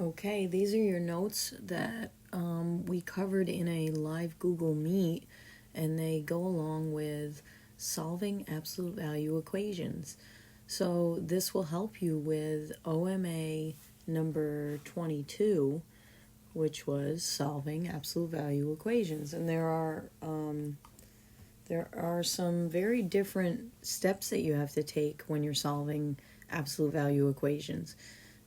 Okay, these are your notes that we covered in a live Google Meet, and they go along with solving absolute value equations. So this will help you with OMA number 22, which was solving absolute value equations. And there are some very different steps that you have to take when you're solving absolute value equations.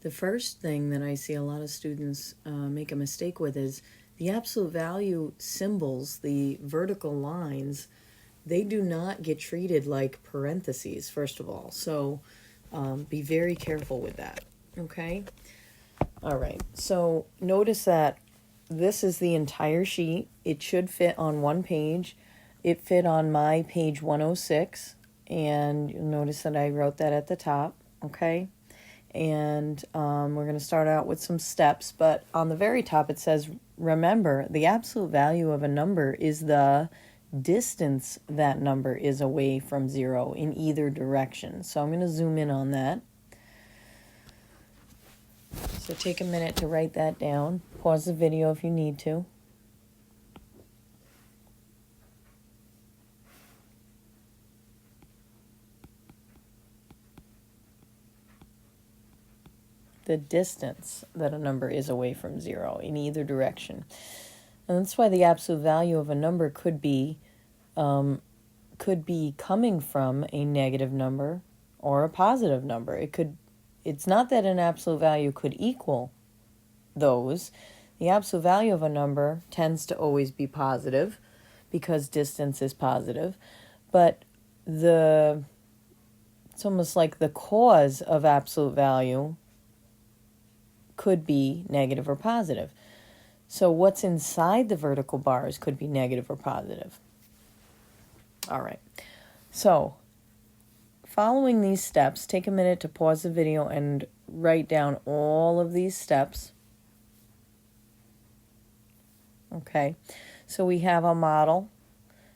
The first thing that I see a lot of students make a mistake with is the absolute value symbols, the vertical lines, they do not get treated like parentheses, first of all. So be very careful with that, okay? All right, so notice that this is the entire sheet. It should fit on one page. It fit on my page 106, and you'll notice that I wrote that at the top, okay? And we're going to start out with some steps, but on the very top it says, remember, the absolute value of a number is the distance that number is away from zero in either direction. So I'm going to zoom in on that. So take a minute to write that down. Pause the video if you need to. The distance that a number is away from zero in either direction. And that's why the absolute value of a number could be coming from a negative number or a positive number. It's not that an absolute value could equal those. The absolute value of a number tends to always be positive because distance is positive, but it's almost like the cause of absolute value could be negative or positive. So what's inside the vertical bars could be negative or positive. All right. So following these steps, take a minute to pause the video and write down all of these steps. Okay. So we have a model,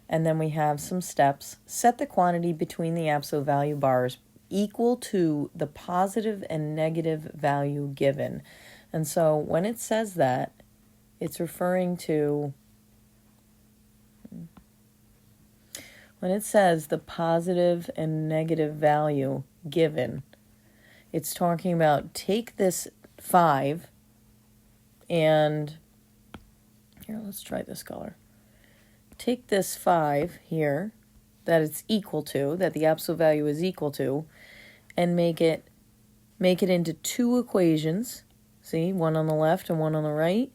and then we have some steps. Set the quantity between the absolute value bars equal to the positive and negative value given. And so when it says that, it's referring to, when it says the positive and negative value given, it's talking about take this 5 and, here, let's try this color. Take this 5 here, that it's equal to, that the absolute value is equal to, and make it into two equations. See, one on the left and one on the right.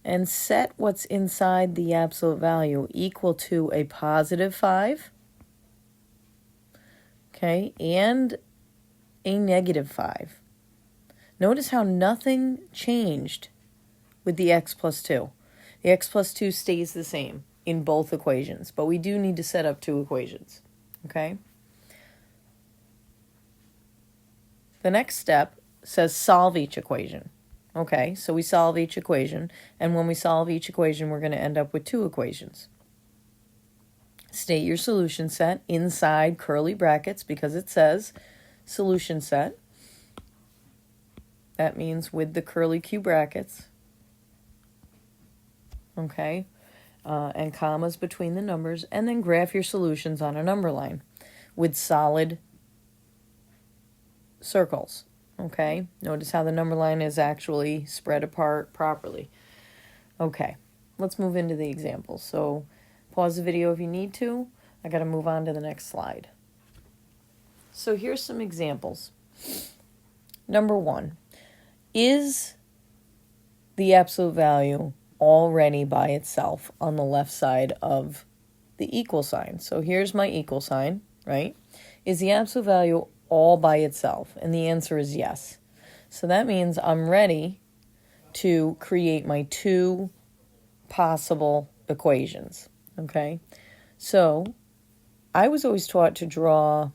And set what's inside the absolute value equal to a positive 5, okay, and a negative 5. Notice how nothing changed with the x plus 2. The x plus 2 stays the same in both equations, but we do need to set up two equations, okay? The next step says solve each equation. Okay, so we solve each equation, and when we solve each equation, we're going to end up with two equations. State your solution set inside curly brackets because it says solution set. That means with the curly Q brackets. Okay, and commas between the numbers, and then graph your solutions on a number line with solid circles. Okay, notice how the number line is actually spread apart properly. Okay, let's move into the examples. So pause the video if you need to. I got to move on to the next slide. So here's some examples. Number 1, is the absolute value already by itself on the left side of the equal sign? So here's my equal sign, right? Is the absolute value all by itself? And the answer is yes. So that means I'm ready to create my two possible equations, okay? So I was always taught to draw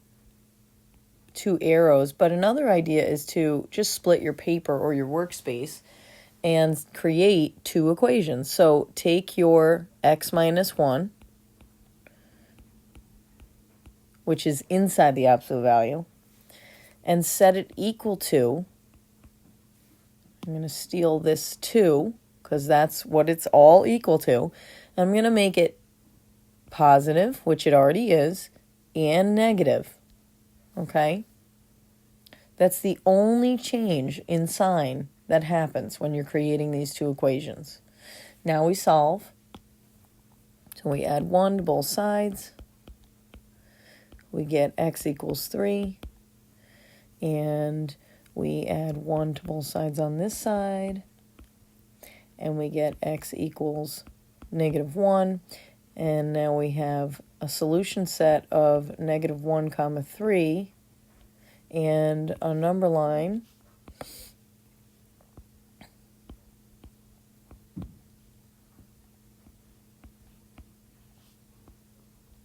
two arrows, but another idea is to just split your paper or your workspace and create two equations. So take your x minus 1, which is inside the absolute value, and set it equal to, I'm going to steal this 2 because that's what it's all equal to. I'm going to make it positive, which it already is, and negative. Okay? That's the only change in sign that happens when you're creating these two equations. Now we solve. So we add 1 to both sides. We get x equals 3. And we add 1 to both sides on this side. And we get x equals -1. And now we have a solution set of -1, 3. And a number line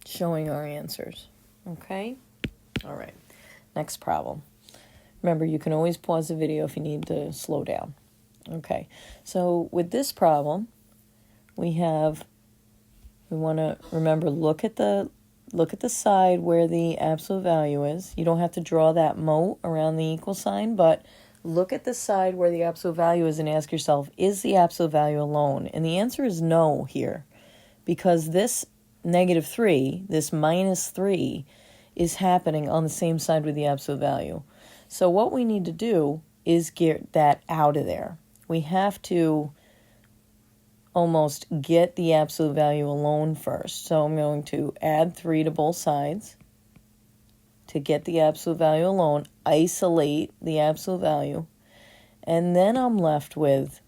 showing our answers. Okay? All right. Next problem. Remember, you can always pause the video if you need to slow down. Okay. So with this problem, we want to remember, look at the side where the absolute value is. You don't have to draw that moat around the equal sign, but look at the side where the absolute value is and ask yourself, is the absolute value alone? And the answer is no here, because this -3, this -3, is happening on the same side with the absolute value. So what we need to do is get that out of there. We have to almost get the absolute value alone first. So I'm going to add 3 to both sides to get the absolute value alone, isolate the absolute value, and then I'm left with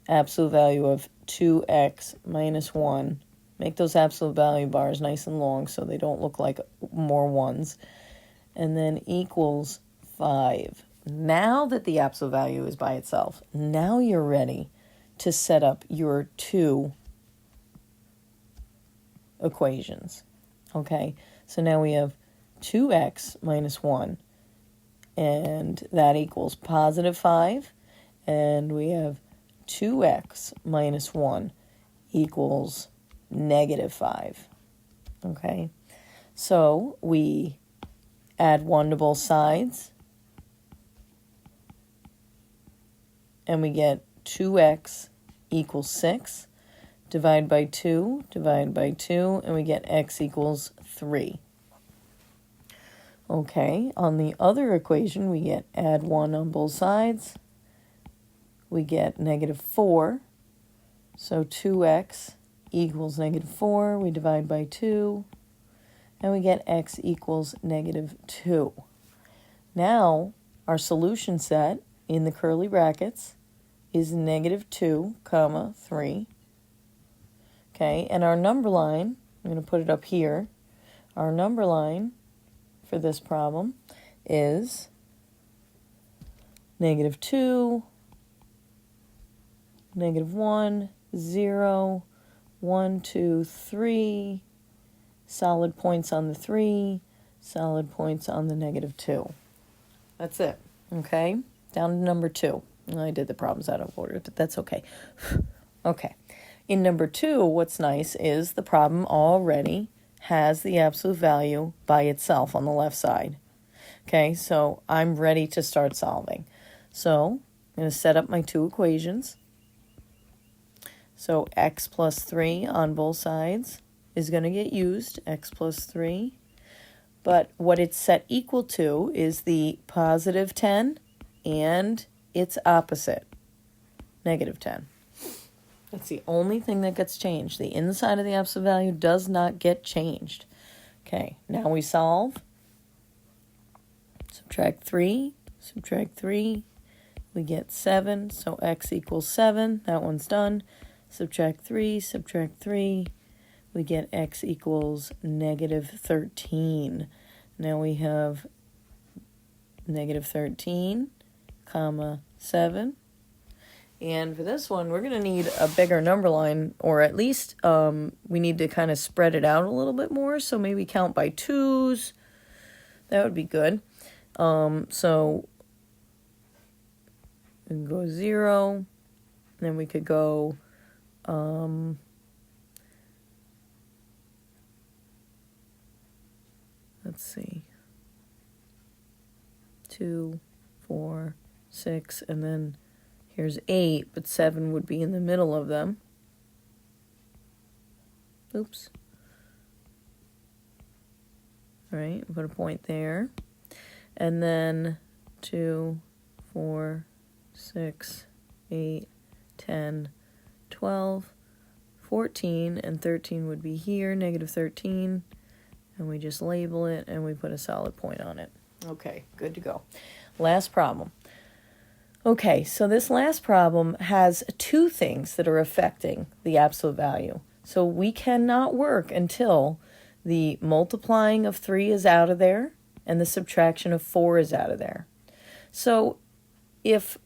absolute value of 2x minus 1. Make those absolute value bars nice and long so they don't look like more ones. And then equals 5. Now that the absolute value is by itself, now you're ready to set up your two equations. Okay, so now we have 2x minus 1, and that equals +5, and we have 2x minus 1 equals -5. Okay, so we add 1 to both sides, and we get 2x equals 6. Divide by 2, and we get x equals 3. Okay, on the other equation, we get add 1 on both sides. We get -4. So 2x equals -4. We divide by 2, and we get x equals -2. Now, our solution set in the curly brackets is -2, 3. Okay, and our number line, I'm going to put it up here. Our number line for this problem is -2, -1, 0, 1, 2, 3, solid points on the 3, solid points on the -2. That's it, okay? Down to number 2. I did the problems out of order, but that's okay. Okay. In number 2, what's nice is the problem already has the absolute value by itself on the left side. Okay, so I'm ready to start solving. So I'm going to set up my two equations. So x plus 3 on both sides is going to get used, x plus 3. But what it's set equal to is the +10 and its opposite, -10. That's the only thing that gets changed. The inside of the absolute value does not get changed. Okay, now we solve. Subtract 3, we get 7, so x equals 7. That one's done. Subtract 3, we get x equals -13. Now we have -13, 7. And for this one, we're going to need a bigger number line, or at least we need to kind of spread it out a little bit more. So maybe count by 2s. That would be good. So we can go 0. Then we could go let's see, 2, 4, 6, and then Here's 8, but 7 would be in the middle of them. Oops. All right, put a point there. And then 2, 4, 6, 8, 10, 12, 14, and 13 would be here, negative 13. And we just label it, and we put a solid point on it. Okay, good to go. Last problem. Okay, so this last problem has two things that are affecting the absolute value. So we cannot work until the multiplying of 3 is out of there and the subtraction of 4 is out of there. So if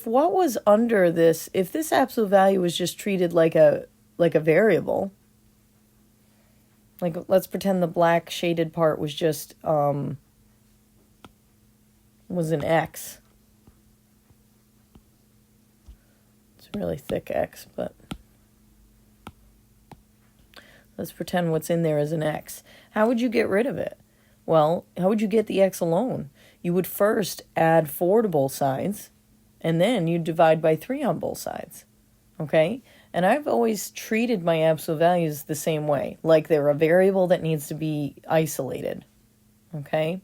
what was under this, if this absolute value was just treated like a variable, like let's pretend the black shaded part was just was an X. It's a really thick X, but let's pretend what's in there is an X. How would you get rid of it? Well, how would you get the X alone? You would first add 4 to both sides, and then you divide by 3 on both sides. Okay? And I've always treated my absolute values the same way, like they're a variable that needs to be isolated. Okay?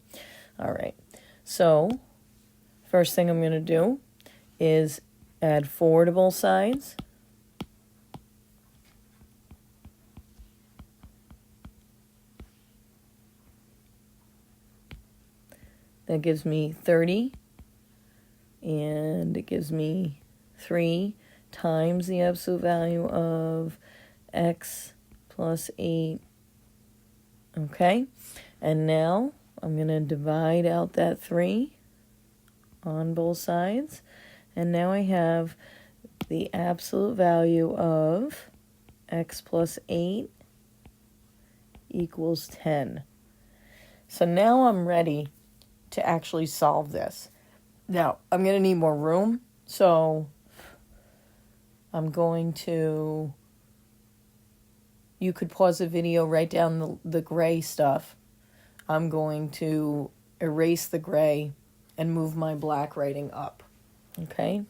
All right. So, first thing I'm going to do is add 4 to both sides. That gives me 30, and it gives me 3 times the absolute value of x plus 8. Okay, and now I'm going to divide out that 3 on both sides, and now I have the absolute value of x plus 8 equals 10. So now I'm ready to actually solve this. Now, I'm going to need more room, so I'm going to, you could pause the video, write down the gray stuff. I'm going to erase the gray and move my black writing up, okay?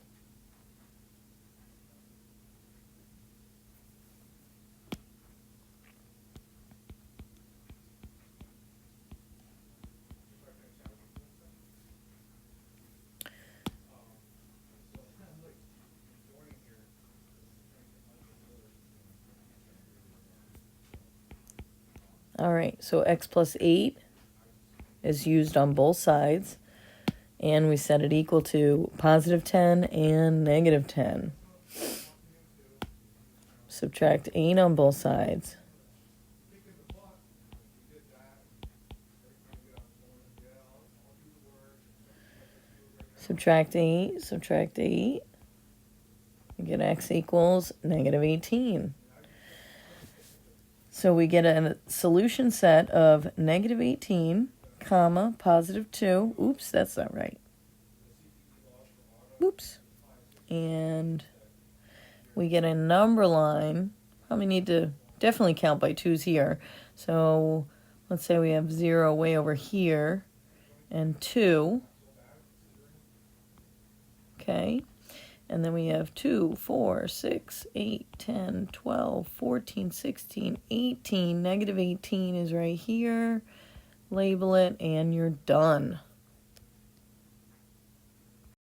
All right, so x plus 8 is used on both sides, and we set it equal to positive 10 and negative 10. Subtract 8 on both sides. Subtract 8, subtract 8. We get x equals negative 18. So we get a solution set of negative 18, comma, positive 2. Oops, that's not right. Oops. And we get a number line. Probably need to definitely count by 2's here. So let's say we have 0 way over here and 2. Okay. And then we have 2, 4, 6, 8, 10, 12, 14, 16, 18. Negative 18 is right here. Label it, and you're done.